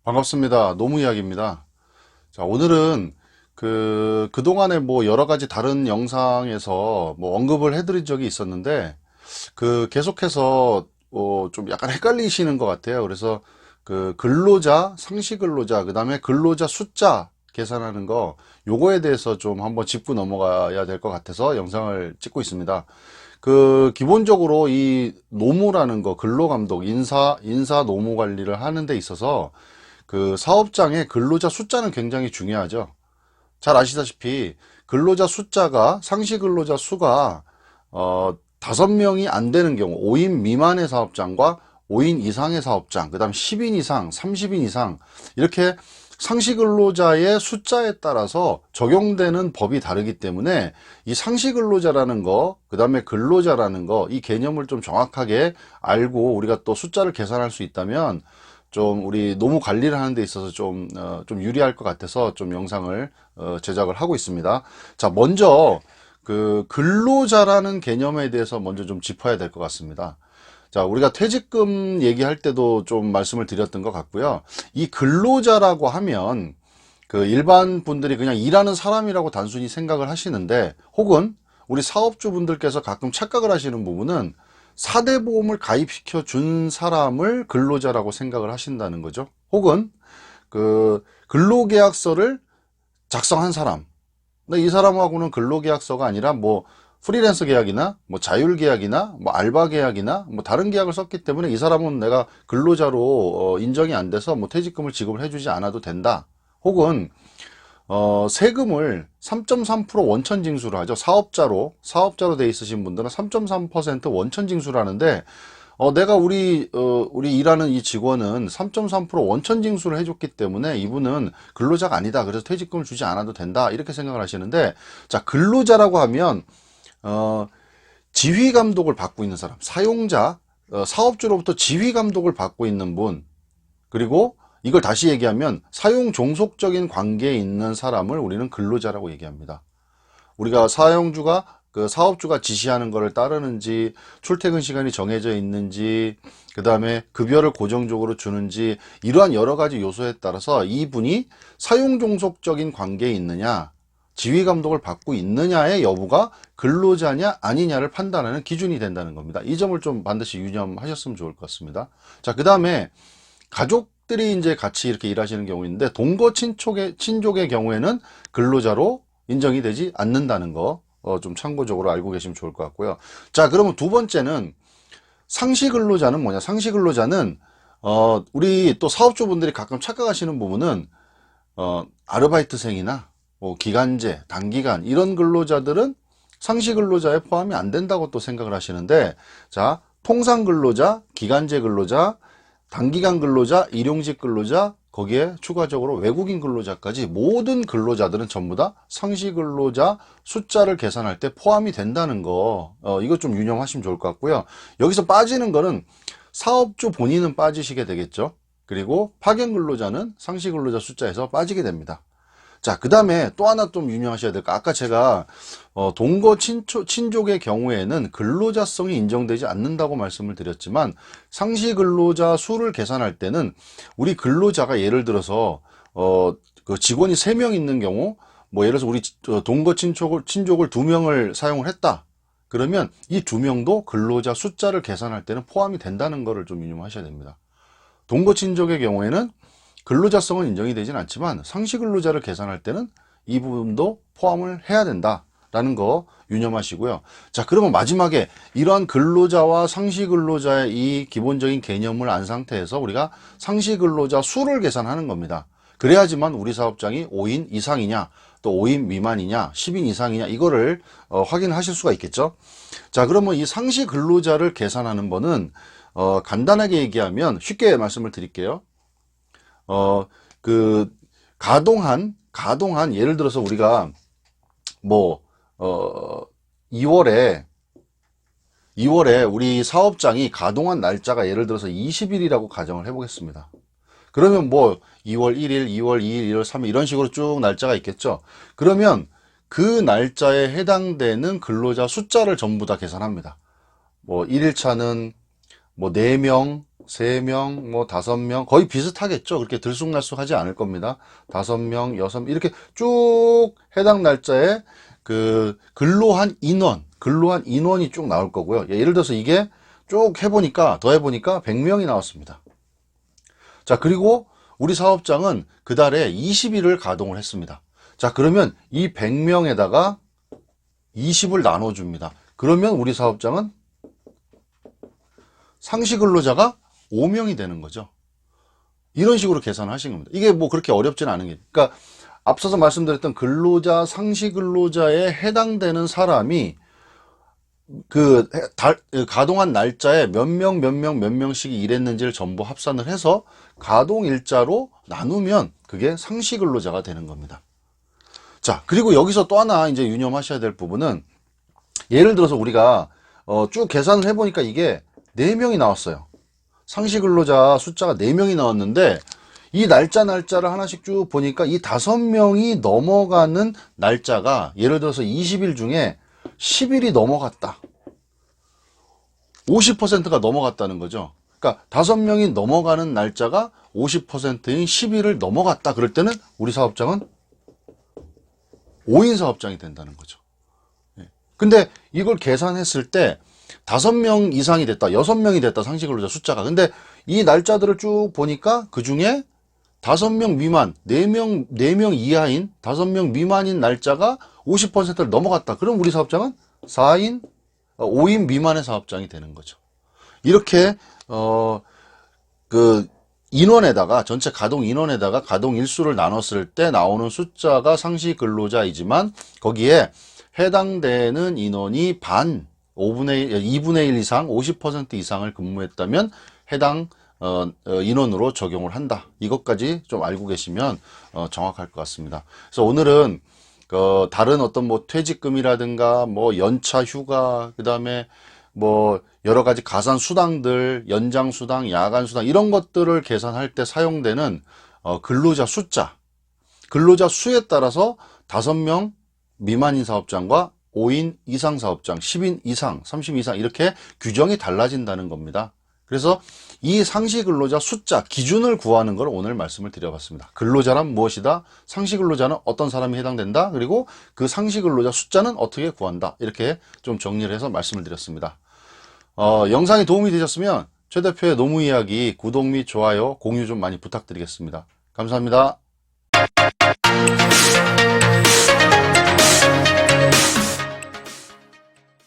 반갑습니다. 노무 이야기입니다. 자, 오늘은 그동안에 뭐 여러 가지 다른 영상에서 뭐 언급을 해드린 적이 있었는데, 계속해서, 좀 약간 헷갈리시는 것 같아요. 그래서 근로자, 상시 근로자, 그 다음에 근로자 숫자 계산하는 거, 요거에 대해서 좀 한번 짚고 넘어가야 될 것 같아서 영상을 찍고 있습니다. 기본적으로 이 노무라는 거, 근로감독, 인사 노무 관리를 하는 데 있어서 사업장의 근로자 숫자는 굉장히 중요하죠. 잘 아시다시피 근로자 숫자가 상시 근로자 수가 5명이 안 되는 경우 5인 미만의 사업장과 5인 이상의 사업장, 그 다음 10인 이상, 30인 이상 이렇게 상시 근로자의 숫자에 따라서 적용되는 법이 다르기 때문에 이 상시 근로자라는 거, 그 다음에 근로자라는 거, 이 개념을 좀 정확하게 알고 우리가 또 숫자를 계산할 수 있다면 좀 우리 노무 관리를 하는 데 있어서 좀 유리할 것 같아서 좀 영상을 제작을 하고 있습니다. 자, 먼저 근로자라는 개념에 대해서 먼저 좀 짚어야 될 것 같습니다. 자, 우리가 퇴직금 얘기할 때도 좀 말씀을 드렸던 것 같고요. 이 근로자라고 하면 일반 분들이 그냥 일하는 사람이라고 단순히 생각을 하시는데, 혹은 우리 사업주분들께서 가끔 착각을 하시는 부분은 4대 보험을 가입시켜 준 사람을 근로자라고 생각을 하신다는 거죠. 혹은 근로계약서를 작성한 사람. 근데 이 사람하고는 근로계약서가 아니라 뭐 프리랜서 계약이나 뭐 자율계약이나 뭐 알바 계약이나 뭐 다른 계약을 썼기 때문에 이 사람은 내가 근로자로 인정이 안 돼서 뭐 퇴직금을 지급을 해주지 않아도 된다. 혹은 세금을 3.3% 원천 징수를 하죠. 사업자로 돼 있으신 분들은 3.3% 원천 징수를 하는데, 내가 우리 일하는 이 직원은 3.3% 원천 징수를 해줬기 때문에 이분은 근로자가 아니다. 그래서 퇴직금을 주지 않아도 된다. 이렇게 생각을 하시는데, 자, 근로자라고 하면, 지휘 감독을 받고 있는 사람, 사용자, 사업주로부터 지휘 감독을 받고 있는 분, 그리고 이걸 다시 얘기하면 사용 종속적인 관계에 있는 사람을 우리는 근로자라고 얘기합니다. 우리가 사업주가 지시하는 것을 따르는지, 출퇴근 시간이 정해져 있는지, 그 다음에 급여를 고정적으로 주는지, 이러한 여러 가지 요소에 따라서 이분이 사용 종속적인 관계에 있느냐, 지휘 감독을 받고 있느냐의 여부가 근로자냐 아니냐를 판단하는 기준이 된다는 겁니다. 이 점을 좀 반드시 유념하셨으면 좋을 것 같습니다. 자, 그 다음에 가족들이 이제 같이 이렇게 일하시는 경우인데, 동거 친족의 경우에는 근로자로 인정이 되지 않는다는 거 좀 참고적으로 알고 계시면 좋을 것 같고요. 자, 그러면 두 번째는 상시 근로자는 뭐냐? 상시 근로자는 우리 또 사업주분들이 가끔 착각하시는 부분은 아르바이트생이나 뭐 기간제, 단기간 이런 근로자들은 상시 근로자에 포함이 안 된다고 또 생각을 하시는데, 자, 통상 근로자, 기간제 근로자, 단기간 근로자, 일용직 근로자, 거기에 추가적으로 외국인 근로자까지 모든 근로자들은 전부 다 상시 근로자 숫자를 계산할 때 포함이 된다는 거, 이거 좀 유념하시면 좋을 것 같고요. 여기서 빠지는 거는 사업주 본인은 빠지시게 되겠죠. 그리고 파견 근로자는 상시 근로자 숫자에서 빠지게 됩니다. 자, 그 다음에 또 하나 좀 유념하셔야 될 거, 아까 제가 동거 친족의 경우에는 근로자성이 인정되지 않는다고 말씀을 드렸지만, 상시 근로자 수를 계산할 때는 우리 근로자가 예를 들어서 직원이 3명 있는 경우, 뭐 예를 들어서 우리 동거 친족을 2명을 사용을 했다. 그러면 이 2명도 근로자 숫자를 계산할 때는 포함이 된다는 것을 좀 유념하셔야 됩니다. 동거 친족의 경우에는 근로자성은 인정이 되진 않지만 상시 근로자를 계산할 때는 이 부분도 포함을 해야 된다라는 거 유념하시고요. 자, 그러면 마지막에 이러한 근로자와 상시 근로자의 이 기본적인 개념을 안 상태에서 우리가 상시 근로자 수를 계산하는 겁니다. 그래야지만 우리 사업장이 5인 이상이냐, 또 5인 미만이냐, 10인 이상이냐, 이거를 확인하실 수가 있겠죠. 자, 그러면 이 상시 근로자를 계산하는 거는 간단하게 얘기하면, 쉽게 말씀을 드릴게요. 어, 그, 가동한, 예를 들어서 우리가, 뭐, 2월에 우리 사업장이 가동한 날짜가 예를 들어서 20일이라고 가정을 해보겠습니다. 그러면 뭐, 2월 1일, 2월 2일, 2월 3일, 이런 식으로 쭉 날짜가 있겠죠. 그러면 그 날짜에 해당되는 근로자 숫자를 전부 다 계산합니다. 뭐, 1일차는 뭐 4명, 3명, 뭐 5명 거의 비슷하겠죠. 그렇게 들쑥날쑥하지 않을 겁니다. 5명, 6명 이렇게 쭉 해당 날짜에 그 근로한 인원이 쭉 나올 거고요. 예를 들어서 이게 쭉 더 해보니까 100명이 나왔습니다. 자, 그리고 우리 사업장은 그달에 20일을 가동을 했습니다. 자, 그러면 이 100명에다가 20을 나눠줍니다. 그러면 우리 사업장은 상시 근로자가 5명이 되는 거죠. 이런 식으로 계산을 하신 겁니다. 이게 뭐 그렇게 어렵지는 않은 게. 그러니까 앞서서 말씀드렸던 근로자, 상시 근로자에 해당되는 사람이 가동한 날짜에 몇 명씩이 일했는지를 전부 합산을 해서 가동 일자로 나누면 그게 상시 근로자가 되는 겁니다. 자, 그리고 여기서 또 하나 이제 유념하셔야 될 부분은 예를 들어서 우리가 쭉 계산을 해보니까 이게 4명이 나왔어요. 상시 근로자 숫자가 4명이 나왔는데 이 날짜를 하나씩 쭉 보니까 이 5명이 넘어가는 날짜가 예를 들어서 20일 중에 10일이 넘어갔다. 50%가 넘어갔다는 거죠. 그러니까 5명이 넘어가는 날짜가 50%인 10일을 넘어갔다. 그럴 때는 우리 사업장은 5인 사업장이 된다는 거죠. 근데 이걸 계산했을 때 5명 이상이 됐다, 6명이 됐다, 상시 근로자 숫자가. 근데 이 날짜들을 쭉 보니까 그 중에 5명 미만, 4명 이하인 5명 미만인 날짜가 50%를 넘어갔다. 그럼 우리 사업장은 5인 미만의 사업장이 되는 거죠. 이렇게 전체 가동 인원에다가 가동 일수를 나눴을 때 나오는 숫자가 상시 근로자이지만 거기에 해당되는 인원이 2분의 1 이상, 50% 이상을 근무했다면 해당 인원으로 적용을 한다. 이것까지 좀 알고 계시면 정확할 것 같습니다. 그래서 오늘은 다른 어떤 뭐 퇴직금이라든가 뭐 연차 휴가, 그 다음에 뭐 여러 가지 가산 수당들, 연장 수당, 야간 수당 이런 것들을 계산할 때 사용되는 근로자 수에 따라서 5명 미만인 사업장과 5인 이상 사업장, 10인 이상, 30인 이상 이렇게 규정이 달라진다는 겁니다. 그래서 이 상시 근로자 숫자 기준을 구하는 걸 오늘 말씀을 드려봤습니다. 근로자란 무엇이다? 상시 근로자는 어떤 사람이 해당된다? 그리고 그 상시 근로자 숫자는 어떻게 구한다? 이렇게 좀 정리를 해서 말씀을 드렸습니다. 영상이 도움이 되셨으면 최 대표의 노무 이야기 구독 및 좋아요, 공유 좀 많이 부탁드리겠습니다. 감사합니다.